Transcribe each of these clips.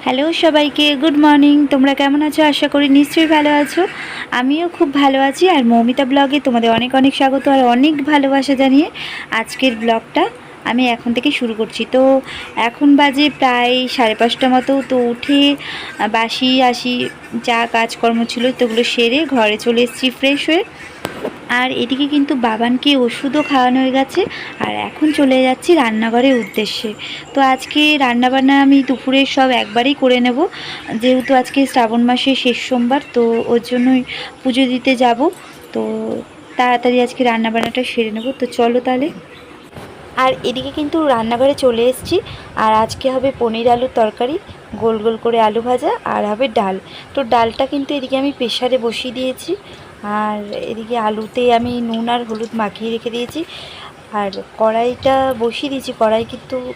Hello সবাইকে, good morning. তোমরা কেমন আছো? আশা করি নিশ্চয়ই ভালো আছো। আমিও খুব ভালো আছি। আর মৌমিতা ব্লগে তোমাদের অনেক অনেক স্বাগত আর অনেক ভালোবাসা জানিয়ে আজকের ব্লগটা আমি এখন থেকে শুরু করছি। তো এখন বাজে প্রায় 5:30 মতো। তো উঠে বাসি আসি যা কাজকর্ম ছিল তোগুলো সেরে ঘরে চলে এসেছি ফ্রেশ হয়ে। আর এদিকে কিন্তু বাবানকে ওষুধও খাওয়ানো হয়ে গেছে। আর এখন চলে যাচ্ছি রান্নাঘরের উদ্দেশ্যে। তো আজকে রান্নাবান্না আমি দুপুরে সব একবারেই করে নেব, যেহেতু আজকে শ্রাবণ মাসের শেষ সোমবার। তো ওর জন্যই পুজো দিতে যাব। তো তাড়াতাড়ি আজকে রান্নাবান্নাটা সেরে নেব। তো চলো তাহলে। আর এদিকে কিন্তু রান্নাঘরে চলে এসেছি। আর আজকে হবে পনির আলুর তরকারি, গোল গোল করে আলু ভাজা, আর হবে ডাল। তো ডালটা কিন্তু এদিকে আমি প্রেশারে বসিয়ে দিয়েছি। আর এদিকে আলুতে আমি নুন আর হলুদ মাখিয়ে রেখে দিয়েছি। আর কড়াইটা বসিয়ে দিয়েছি।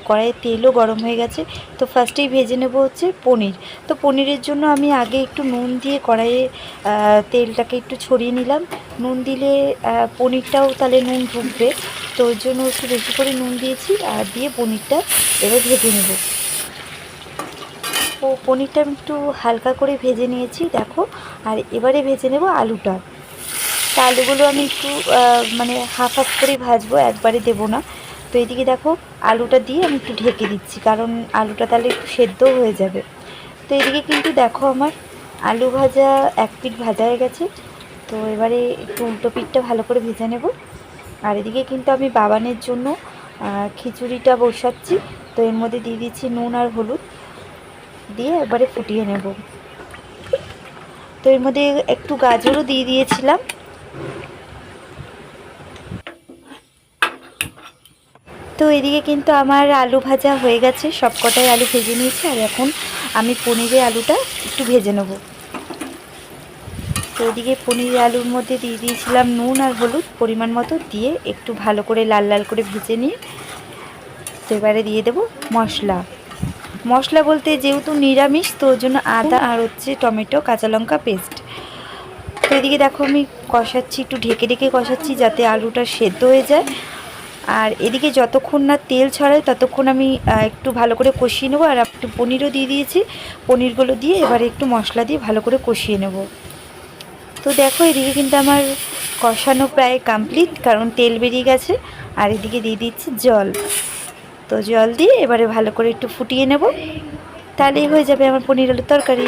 কড়াইয়ে তেলও গরম হয়ে গেছে। তো ফার্স্টেই ভেজে নেব হচ্ছে পনির। তো পনিরের জন্য আমি আগে একটু নুন দিয়ে কড়াইয়ে তেলটাকে একটু ছড়িয়ে নিলাম। নুন দিলে পনিরটাও তাহলে নুন ঢুকবে। তো ওর জন্য একটু বেশি করে নুন দিয়েছি। আর দিয়ে পনিরটা এবার ভেজে নেব। ও পনিরটা আমি একটু হালকা করে ভেজে নিয়েছি দেখো। আর এবারে ভেজে নেব আলুটা। তা আলুগুলো আমি একটু মানে হাফ হাফ করে ভাজবো, একবারে দেবো না। তো এদিকে দেখো আলুটা দিয়ে আমি একটু ঢেকে দিচ্ছি, কারণ আলুটা তাহলে একটু সেদ্ধও হয়ে যাবে। তো এদিকে কিন্তু দেখো আমার আলু ভাজা এক পিঠ ভাজা হয়ে গেছে। তো এবারে একটু উল্টো পিঠটা ভালো করে ভেজে নেব। আর এদিকে কিন্তু আমি বাবানের জন্য খিচুড়িটা বসাচ্ছি। তো এর মধ্যে দিয়ে দিচ্ছি নুন আর হলুদ দিয়ে এবারে ফুটিয়ে নেব। তো এর মধ্যে একটু গাজরও দিয়ে দিয়েছিলাম। তো এদিকে কিন্তু আমার আলু ভাজা হয়ে গেছে, সব কটাই আলু ভেজে নিয়েছি। আর এখন আমি পনিরের আলুটা একটু ভেজে নেব। তো এদিকে পনিরের আলুর মধ্যে দিয়ে দিয়েছিলাম নুন আর হলুদ পরিমাণ মতো, দিয়ে একটু ভালো করে লাল লাল করে ভেজে নিয়ে তো এবারে দিয়ে দেবো মশলা। মশলা বলতে যেহেতু নিরামিষ, তো ওর জন্য আদা আর হচ্ছে টমেটো কাঁচা লঙ্কা পেস্ট। তো এদিকে দেখো আমি কষাচ্ছি, একটু ঢেকে ঢেকে কষাচ্ছি যাতে আলুটা সেদ্ধ হয়ে যায়। আর এদিকে যতক্ষণ না তেল ছড়ায় ততক্ষণ আমি একটু ভালো করে কষিয়ে নেবো। আর একটু পনিরও দিয়ে দিয়েছি। পনিরগুলো দিয়ে এবারে একটু মশলা দিয়ে ভালো করে কষিয়ে নেব। তো দেখো এদিকে কিন্তু আমার কষানো প্রায় কমপ্লিট, কারণ তেল বেরিয়ে গেছে। আর এদিকে দিয়ে দিচ্ছি জল। তো জল দিয়ে এবারে ভালো করে একটু ফুটিয়ে নেব, তাহলেই হয়ে যাবে আমার পনির আলুর তরকারি।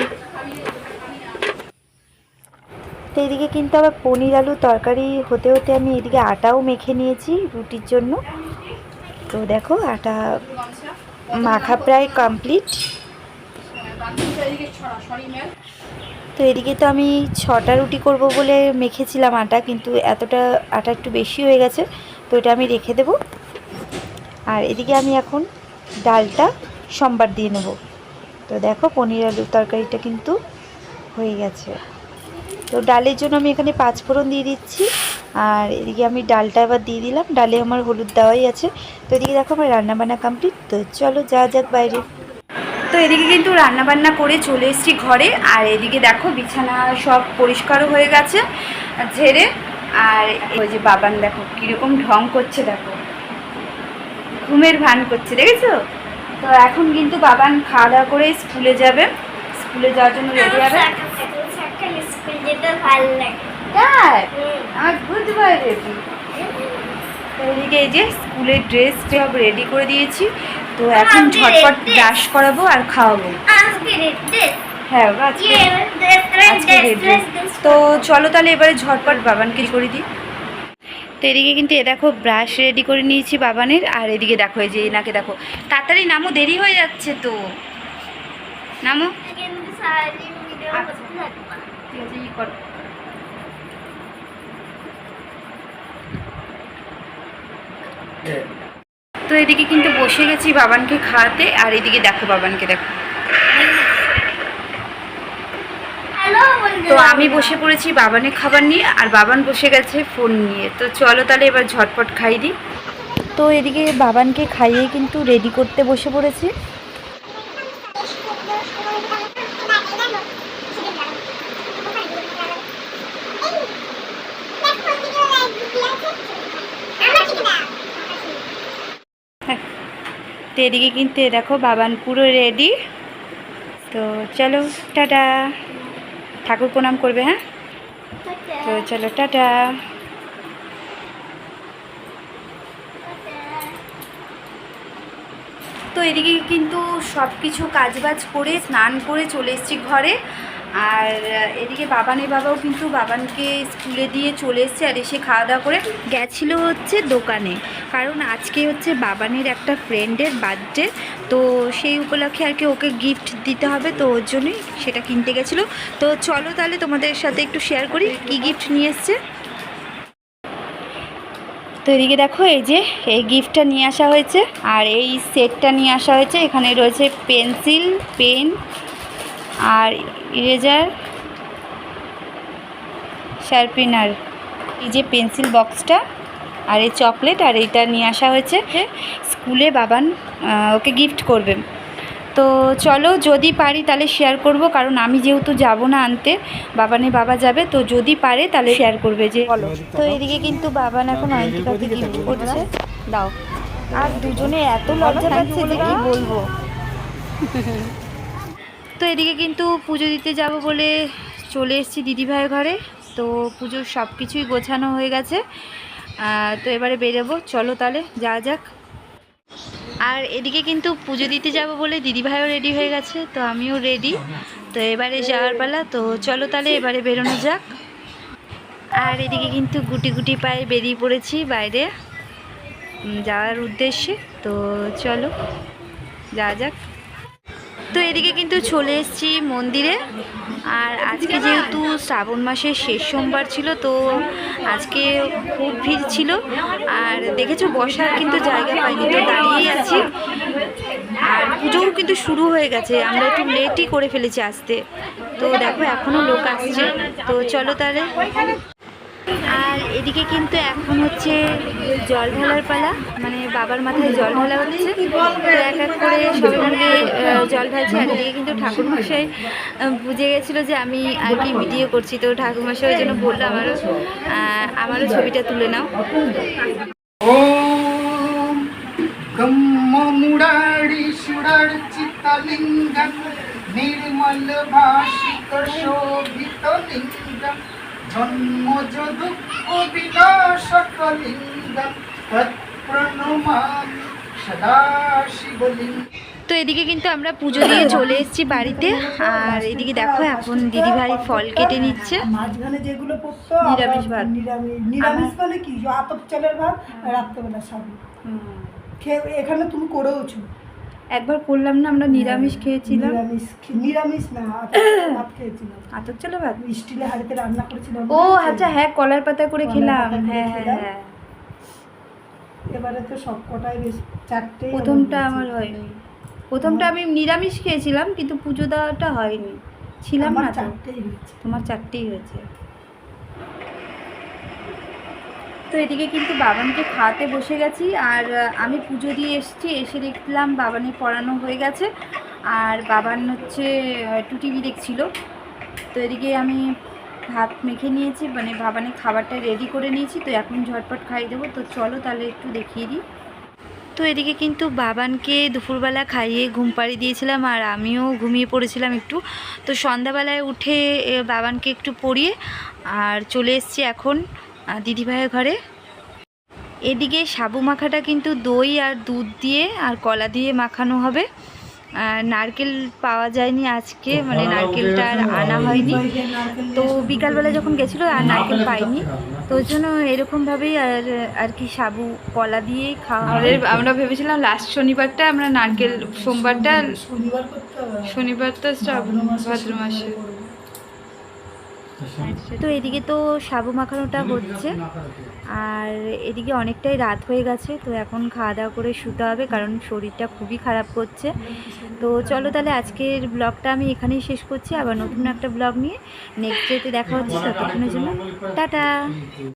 তো এদিকে কিন্তু আবার পনির আলু তরকারি হতে হতে আমি এদিকে আটাও মেখে নিয়েছি রুটির জন্য। তো দেখো আটা মাখা প্রায় কমপ্লিট। তো এদিকে তো আমি 6টা রুটি করব বলে মেখেছিলাম আটা, কিন্তু এতটা আটা একটু বেশি হয়ে গেছে। তো এটা আমি রেখে দেব। আর এদিকে আমি এখন ডালটা সম্বার দিয়ে নেব। তো দেখো পনির আলুর তরকারিটা কিন্তু হয়ে গেছে। তো ডালের জন্য আমি এখানে 5 ফোড়ন দিয়ে দিচ্ছি। আর এদিকে আমি ডালটা এবার দিয়ে দিলাম। ডালে আমার হলুদ দেওয়াই আছে। তো এদিকে দেখো আমার রান্নাবান্না কমপ্লিট। তো চলো যা যাক বাইরে। তো এদিকে কিন্তু রান্নাবান্না করে চলে এসেছি ঘরে। আর এদিকে দেখো বিছানা সব পরিষ্কারও হয়ে গেছে ঝেড়ে। আর ওই যে বাবান দেখো কীরকম ঢং করছে, দেখো ঘুমের ভান করছে, দেখেছো? তো এখন কিন্তু বাবান খাওয়া দাওয়া করে স্কুলে যাবে। স্কুলে যাওয়ার জন্য রেডি হবে। তাই আমার বুঝতে পেরেছি। তো এদিকে এই যে স্কুলের ড্রেস সব রেডি করে দিয়েছি। তো এখন ঝটপট ব্রাশ করাবো আর খাওয়াবো। হ্যাঁ আজকে ড্রেস। তো চলো তাহলে এবারে ঝটপট বাবানকে করে দিই। তো এদিকে কিন্তু এ দেখো ব্রাশ রেডি করে নিয়েছি বাবানের। আর এদিকে দেখো এই যে এনাকে দেখো, তাড়াতাড়ি নামো, দেরি হয়ে যাচ্ছে তো, নামো। তো এদিকে কিন্তু বসে গেছি বাবানকে খাওয়াতে। আর এদিকে দেখো বাবানকে দেখো। তো আমি বসে পড়েছি বাবানের খাবার নিয়ে, আর বাবান বসে গেছে ফোন নিয়ে। তো চলো তাহলে এবার ঝটপট খাই দিই। তো এদিকে বাবানকে খাইয়ে কিন্তু রেডি করতে বসে পড়েছি। তো এদিকে কিন্তু দেখো বাবান পুরো রেডি। তো চলো টাটা, ঠাকুর প্রণাম করবে। হ্যাঁ, তো চলো টাটা। তো এদিকে কিন্তু সব কিছু কাজবাজ করে স্নান করে চলে এসেছি ঘরে। আর এদিকে বাবানের বাবাও কিন্তু বাবানকে স্কুলে দিয়ে চলে এসছে, আর এসে খাওয়া দাওয়া করে গেছিলো হচ্ছে দোকানে, কারণ আজকে হচ্ছে বাবানের একটা ফ্রেন্ডের বার্থডে, তো সেই উপলক্ষে আর কি ওকে গিফট দিতে হবে, তো ওর জন্যই সেটা কিনতে গেছিলো। তো চলো তাহলে তোমাদের সাথে একটু শেয়ার করি কী গিফট নিয়ে এসছে। তো এদিকে দেখো, এই যে এই গিফটটা নিয়ে আসা হয়েছে, আর এই সেটটা নিয়ে আসা হয়েছে। এখানে রয়েছে পেন্সিল, পেন আর ইরেজার, শার্পেনার, এই যে পেন্সিল বক্সটা, আর এই চকলেট, আর এইটা নিয়ে আসা হয়েছে স্কুলে বাবান ওকে গিফট করবে। তো চলো, যদি পারি তাহলে শেয়ার করব, কারণ আমি যেহেতু যাব না আনতে, বাবানের বাবা যাবে, তো যদি পারে তাহলে শেয়ার করবে যে বলো। তো এদিকে কিন্তু বাবান এখন অয়ন্তিকাকে গিফট করছে, দাও। আর দুজনে এত লজ্জা পাচ্ছে যে কি বলবো। তো এদিকে কিন্তু পুজো দিতে যাব বলে চলে এসেছি দিদিভাইয়ের ঘরে। তো পুজোর সব কিছুই গোছানো হয়ে গেছে, তো এবারে বেরোবো। চলো তাহলে যাওয়া যাক। আর এদিকে কিন্তু পুজো দিতে যাব বলে দিদিভাইও রেডি হয়ে গেছে, তো আমিও রেডি। তো এবারে যাওয়ার পালা, তো চলো তাহলে এবারে বেরোনো যাক। আর এদিকে কিন্তু গুটি গুটি পায়ে বেরিয়ে পড়েছি বাইরে যাওয়ার উদ্দেশ্যে, তো চলো যাওয়া যাক। তো এদিকে কিন্তু চলে এসেছি মন্দিরে। আর আজকে যেহেতু শ্রাবণ মাসের শেষ সোমবার ছিল, তো আজকে খুব ভিড় ছিল, আর দেখেছো বসার কিন্তু জায়গা পাইনি, তো দাঁড়িয়েই আছি। আর পুজোও কিন্তু শুরু হয়ে গেছে, আমরা একটু লেটই করে ফেলেছি আসতে, তো দেখো এখনও লোক আসছে। তো চলো তাহলে। আর এদিকে কিন্তু এখন হচ্ছে জল ঢালার পালা, মানে বাবার মাথায় জল ঢালা হচ্ছে। তো এক এক করে সবাই মিলে জল ঢালছে। আর এদিকে কিন্তু ঠাকুরমশাই বুঝে গেছিলো যে আমি আর কি ভিডিও করছি, তো ঠাকুরমশাই ওই জন্য বললো আমারও ছবিটা তুলে নাও। निर्मल भाषित शोभित लिंगम जन्मज दुःख विनाशकलिंगम तत्प्रणमामि सदा शिवलिंगम। তো এদিকে কিন্তু আমরা পুজো দিয়ে চলে এসেছি বাড়িতে। আর এদিকে দেখো এখন দিদিভাই ফল কেটে নিচ্ছে। মাঝখানে যেগুলো পড়তো নিরামিষ ভাত, নিরামিষ মানে কি আতপ চালের ভাত আর রাত্রেবেলা সাবু খেয়ে এখানে তুমি করেওছো। একবার করলাম না, আমরা নিরামিষ খেয়েছিলাম। নিরামিষ না, ভাত খেয়েছিলাম, আতপ চালে ভাত স্টিলের হাঁড়িতে রান্না করেছিলাম। ও আচ্ছা, হ্যাঁ কলার পাতা করে খেলাম। হ্যাঁ হ্যাঁ হ্যাঁ, এবারে তো সব কটাই বেশ চারটে। প্রথমটা আমার হয়নি, প্রথমটা আমি নিরামিষ খেয়েছিলাম, কিন্তু পুজো দেওয়াটা হয়নি, ছিলাম না। চারটেই হয়েছে, তোমার চারটেই হয়েছে। তো এদিকে কিন্তু বাবানকে খাওয়াতে বসে গেছি। আর আমি পুজো দিয়ে এসেছি, এসে দেখলাম বাবানের পড়ানো হয়ে গেছে, আর বাবান হচ্ছে একটু টিভি দেখছিল। তো এদিকে আমি ভাত মেখে নিয়েছি, মানে বাবানের খাবারটা রেডি করে নিয়েছি, তো এখন ঝটপট খাইয়ে দেবো। তো চলো তাহলে একটু দেখিয়ে দিই। তো এদিকে কিন্তু বাবানকে দুপুরবেলা খাইয়ে ঘুম পাড়িয়ে দিয়েছিলাম, আর আমিও ঘুমিয়ে পড়েছিলাম একটু। তো সন্ধ্যাবেলায় উঠে বাবানকে একটু পড়িয়ে আর চলে এসেছি এখন দিদিভাইয়ের ঘরে। এদিকে সাবু মাখাটা কিন্তু দই আর দুধ দিয়ে আর কলা দিয়ে মাখানো হবে। নারকেল পাওয়া যায়নি আজকে, মানে নারকেলটা আর আনা হয়নি, তো বিকালবেলা যখন গেছিলো আর নারকেল পাইনি, তো ওই জন্য এরকমভাবেই আর কি সাবু কলা দিয়েই খাওয়া হবে। আমরা ভেবেছিলাম লাস্ট শনিবারটা আমরা নারকেল, সোমবারটা শনিবার তো ভাদ্র মাসে। তো এদিকে তো সাবু মাখানোটা হচ্ছে, আর এদিকে অনেকটাই রাত হয়ে গেছে, তো এখন খাওয়া দাওয়া করে শুতে হবে, কারণ শরীরটা খুবই খারাপ করছে। তো চলো তাহলে আজকের ব্লগটা আমি এখানেই শেষ করছি, আবার নতুন একটা ব্লগ নিয়ে নেক্সট ডেতে দেখা হচ্ছে। ততক্ষণের জন্য টাটা।